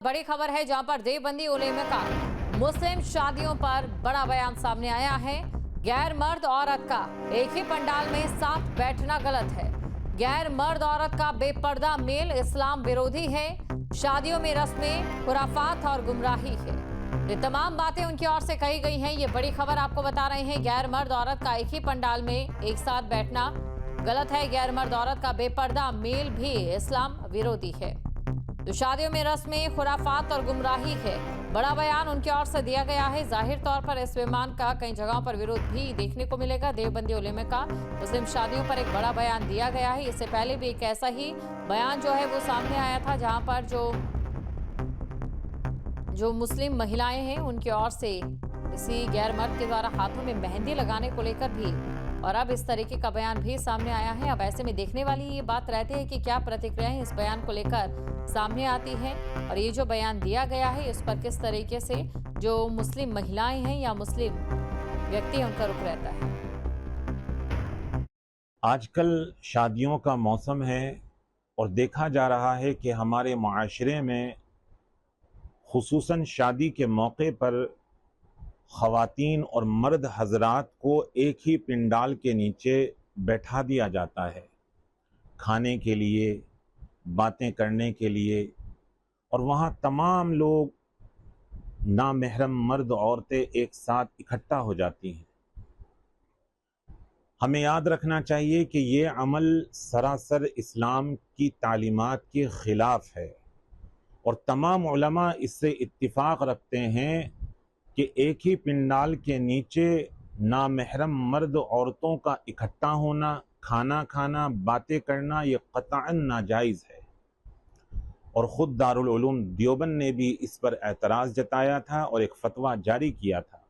बड़ी खबर है जहां पर देवबंदी उलेमा का मुस्लिम शादियों पर बड़ा बयान सामने आया है। गैर मर्द औरत का एक ही पंडाल में साथ बैठना गलत है। गैर मर्द औरत का बेपर्दा मेल इस्लाम विरोधी है। शादियों में रस्में खुराफात और गुमराही है। ये तमाम बातें उनकी ओर से कही गई हैं। ये बड़ी खबर आपको बता रहे हैं। गैर मर्द औरत का एक ही पंडाल में एक साथ बैठना गलत है। गैर मर्द औरत का बेपर्दा मेल भी इस्लाम विरोधी है। तो शादियों में रस्में खुराफात और गुमराही है। बड़ा बयान उनकी ओर से दिया गया है। जाहिर तौर पर इस विमान का कई जगहों पर विरोध भी देखने को मिलेगा। देवबंदी उलेमा का मुस्लिम शादियों पर एक बड़ा बयान दिया गया है। इससे पहले भी एक ऐसा ही बयान जो है वो सामने आया था, जहां पर जो मुस्लिम महिलाएं हैं उनकी ओर से किसी गैर मर्द के द्वारा हाथों में मेहंदी लगाने को लेकर भी, और अब इस तरीके का बयान भी सामने आया है। अब ऐसे में देखने वाली ये बात रहती है कि क्या प्रतिक्रियाएं इस बयान को लेकर सामने आती हैं, और ये जो बयान दिया गया है इस पर किस तरीके से जो मुस्लिम महिलाएं हैं या मुस्लिम व्यक्ति हैं उनका रुख रहता है। आजकल शादियों का मौसम है और देखा जा रहा है कि हमारे माशरे में खुसूसन शादी के मौके पर ख़वातीन और मर्द हजरात को एक ही पंडाल के नीचे बैठा दिया जाता है, खाने के लिए, बातें करने के लिए, और वहाँ तमाम लोग नामहरम मर्द औरतें एक साथ इकट्ठा हो जाती हैं। हमें याद रखना चाहिए कि ये अमल सरासर इस्लाम की तालीमात के ख़िलाफ़ है, और तमाम उलमा इससे इत्तिफ़ाक़ रखते हैं कि एक ही पंडाल के नीचे नामहरम मर्द औरतों का इकट्ठा होना, खाना खाना, बातें करना, ये क़तअन नाजायज़ है। और ख़ुद दारुल उलूम देवबंद ने भी इस पर एतराज़ जताया था और एक फ़तवा जारी किया था।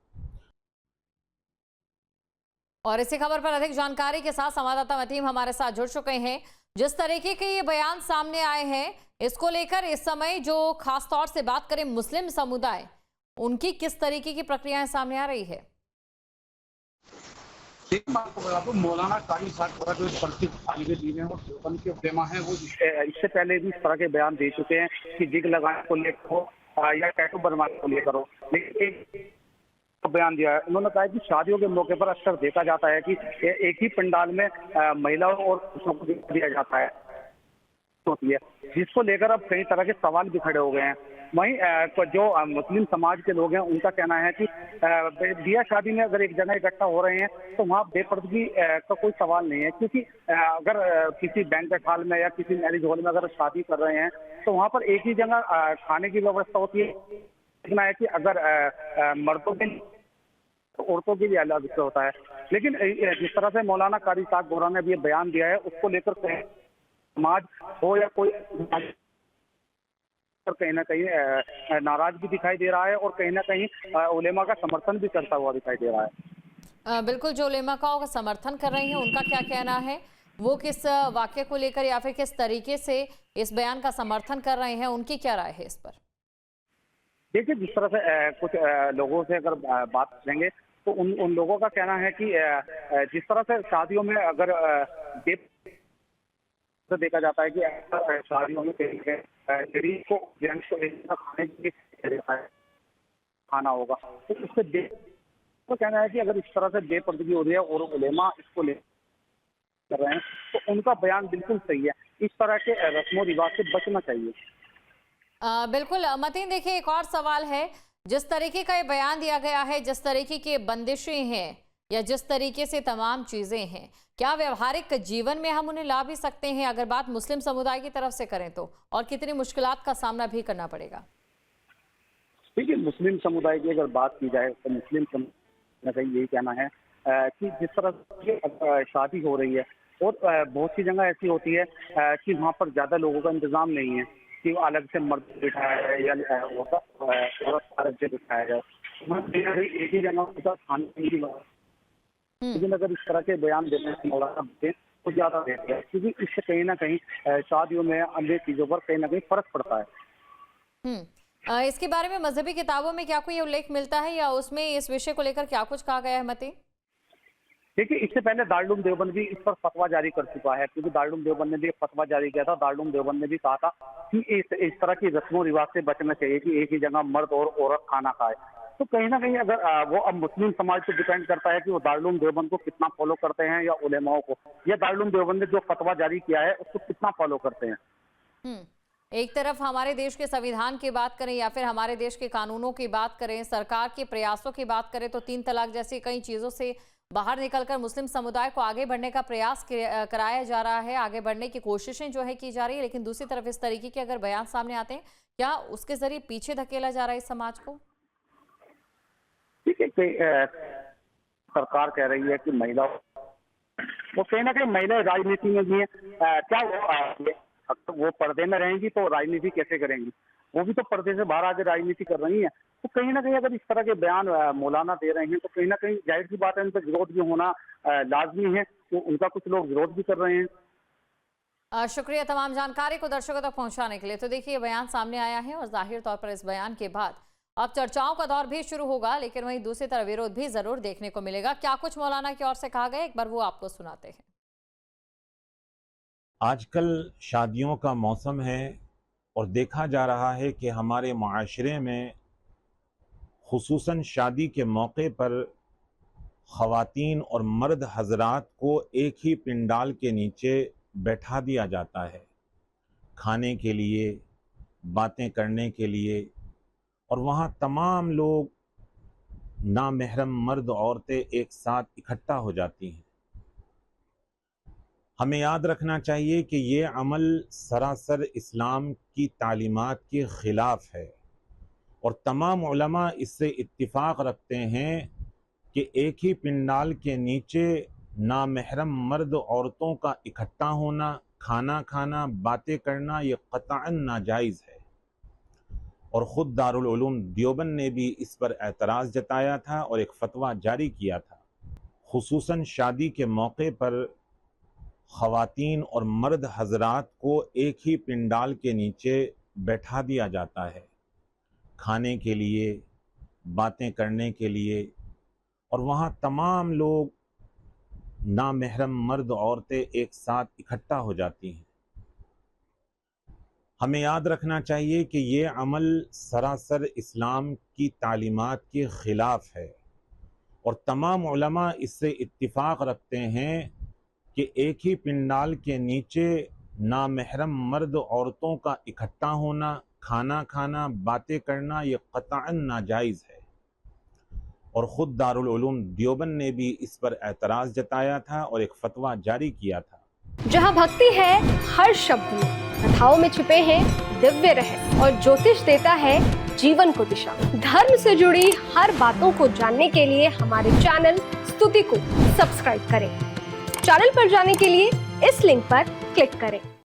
और इसी खबर पर अधिक जानकारी के साथ संवाददाता वतीम हमारे साथ जुड़ चुके हैं। जिस तरीके के ये बयान सामने आए हैं, इसको लेकर इस समय जो खास तौर से बात करें मुस्लिम समुदाय, उनकी किस तरीके की प्रक्रियाएं सामने आ रही है? देखिए, मैं आपको बता दूं, मौलाना कारी साहब जो परिचित तालिबे दीन है और देवबंद के उलेमा हैं, वो इससे पहले भी इस तरह के बयान दे चुके हैं कि जिग लगाने को लेकर हो या टैटू बनवाने को लेकर हो। लेकिन एक बयान दिया है, उन्होंने कहा कि शादियों के मौके पर अक्सर देखा जाता है कि एक ही पंडाल में महिलाओं और पुरुषों को दिया जाता है, होती है, जिसको लेकर अब कई तरह के सवाल भी खड़े हो गए हैं। वहीं जो मुस्लिम समाज के लोग हैं, उनका कहना है कि बिया शादी में अगर एक जगह इकट्ठा हो रहे हैं तो वहाँ बेपर्दगी का कोई सवाल नहीं है, क्योंकि अगर किसी बैंक्वेट हॉल में या किसी मैरिज हॉल में अगर शादी कर रहे हैं तो वहाँ पर एक ही जगह खाने की व्यवस्था होती है। देखना है कि अगर मर्दों के औरतों के लिए अलग से होता है। लेकिन जिस तरह से मौलाना कारी साहब गोरा ने भी बयान दिया है, उसको लेकर समाज हो या कोई कहीं ना कहीं नाराज भी दिखाई दे रहा है, और कहीं ना कहीं उलेमा का समर्थन भी करता हुआ दिखाई दे रहा है। बिल्कुल, जो उलेमाओं का समर्थन कर रही हैं उनका क्या कहना है, वो किस वाक्य को लेकर या फिर किस तरीके से इस बयान का समर्थन कर रहे हैं, उनकी क्या राय है इस पर? देखिए, जिस तरह से कुछ लोगों से अगर बात करेंगे तो उन लोगों का कहना है कि जिस तरह से शादियों में अगर तो देखा जाता है कि शादियों में लेडीज को जेंट्स को एक साथ खाने के लिए देता है, खाना होगा, तो उससे तो कहना है कि अगर इस तरह से बेपर्दगी हो रही है और उलेमा इसको ले कर रहे हैं तो उनका बयान बिल्कुल सही है। इस तरह के रस्मों रिवाज से बचना चाहिए। बिल्कुल मतीन, देखिए एक और सवाल है। जिस तरीके का ये बयान दिया गया है, जिस तरीके की बंदिशें हैं या जिस तरीके से तमाम चीजें हैं, क्या व्यवहारिक जीवन में हम उन्हें ला भी सकते हैं? अगर बात मुस्लिम समुदाय की तरफ से करें तो, और कितनी मुश्किलात का सामना भी करना पड़ेगा? देखिए, मुस्लिम समुदाय की अगर बात की जाए तो मुस्लिम समुदाय का यही कहना है कि जिस तरह से शादी हो रही है और बहुत सी जगह ऐसी होती है कि वहाँ पर ज्यादा लोगों का इंतजाम नहीं है कि अलग से मर्द बिठाया जाए या औरत से बिठाया जाए, एक ही जगह खाने की। लेकिन अगर इस तरह के बयान देते हैं मौलाना तो ज्यादा देते हैं, क्योंकि इससे कहीं ना कहीं शादियों में अन्य चीजों पर कहीं ना कहीं फर्क पड़ता है। इसके बारे में मजहबी किताबों में क्या कोई उल्लेख मिलता है, या उसमें इस विषय को लेकर क्या कुछ कहा गया है मती? देखिए, इससे पहले दारुल देवबंद भी इस पर फतवा जारी कर चुका है, क्योंकि दारुल देवबंद ने भी एक फतवा जारी किया था। दारुल देवबंद ने भी कहा था कि इस तरह की रस्मों रिवाज से बचना चाहिए कि एक ही जगह मर्द और औरत खाना खाए। तो कहीं ना कहीं अगर वो अब मुस्लिम समाज पे डिपेंड करता है कि वो दारुल देवबंद को कितना फॉलो करते हैं या उलेमाओं को, या दारुल देवबंद ने जो फतवा जारी किया है उसको कितना फॉलो करते हैं। एक तरफ हमारे देश के संविधान की बात करें या फिर हमारे देश के कानूनों की बात करें, सरकार के प्रयासों की बात करें, तो 3 तलाक जैसी कई चीजों से बाहर निकलकर मुस्लिम समुदाय को आगे बढ़ने का प्रयास कराया जा रहा है, आगे बढ़ने की कोशिशें जो है की जा रही है। लेकिन दूसरी तरफ इस तरीके के अगर बयान सामने आते हैं, क्या उसके जरिए पीछे धकेला जा रहा है इस समाज को? ठीक है, सरकार कह रही है कि महिला, वो कहीं ना कहीं महिला राजनीति में भी है। क्या वो पर्दे में रहेंगी तो राजनीति कैसे करेंगी? वो भी तो पर्दे से बाहर आके राजनीति कर रही है। तो कहीं ना कहीं अगर इस तरह के बयान मौलाना दे रहे हैं तो कहीं ना कहीं जाहिर सी बात है, उन पर विरोध भी होना लाजमी है। तो उनका कुछ लोग विरोध भी कर रहे हैं। शुक्रिया तमाम जानकारी को दर्शकों तक पहुंचाने के लिए। तो देखिए, बयान सामने आया है और जाहिर तौर पर इस बयान के बाद अब चर्चाओं का दौर भी शुरू होगा, लेकिन वहीं दूसरी तरफ विरोध भी जरूर देखने को मिलेगा। क्या कुछ मौलाना की ओर से कहा गया, एक बार वो आपको सुनाते हैं। आजकल शादियों का मौसम है और देखा जा रहा है कि हमारे माशरे में खुसूसन शादी के मौके पर ख़वातीन और मर्द हजरात को एक ही पिंडाल के नीचे बैठा दिया जाता है, खाने के लिए, बातें करने के लिए, और वहाँ तमाम लोग नामहरम मर्द औरतें एक साथ इकट्ठा हो जाती हैं। हमें याद रखना चाहिए कि ये अमल सरासर इस्लाम की तालीमात के ख़िलाफ़ है और तमाम उलमा इससे इत्तिफ़ाक़ रखते हैं कि एक ही पिंडाल के नीचे नामहरम मर्द औरतों का इकट्ठा होना, खाना खाना, बातें करना, ये क़तअन नाजायज़ है। और ख़ुद दारुल उलूम देवबंद ने भी इस पर एतराज़ जताया था और एक फ़तवा जारी किया था। खुसूसन शादी के मौके पर ख़वातीन और मर्द हजरात को एक ही पिंडाल के नीचे बैठा दिया जाता है, खाने के लिए, बातें करने के लिए, और वहाँ तमाम लोग नामहरम मर्द औरतें एक साथ इकट्ठा हो जाती हैं। हमें याद रखना चाहिए कि ये अमल सरासर इस्लाम की तालीमात के ख़िलाफ़ है और तमाम उलमा इससे इत्तिफ़ाक़ रखते हैं कि एक ही पिंडाल के नीचे नामहरम मर्द औरतों का इकट्ठा होना, खाना खाना, बातें करना, ये क़तअन नाजायज़ है। और ख़ुद दारुल उलूम देवबंद ने भी इस पर एतराज़ जताया था और एक फ़तवा जारी किया था। जहाँ भक्ति है हर शब्द में, कथाओं में छुपे हैं दिव्य रहस्य और ज्योतिष देता है जीवन को दिशा। धर्म से जुड़ी हर बातों को जानने के लिए हमारे चैनल स्तुति को सब्सक्राइब करें। चैनल पर जाने के लिए इस लिंक पर क्लिक करें।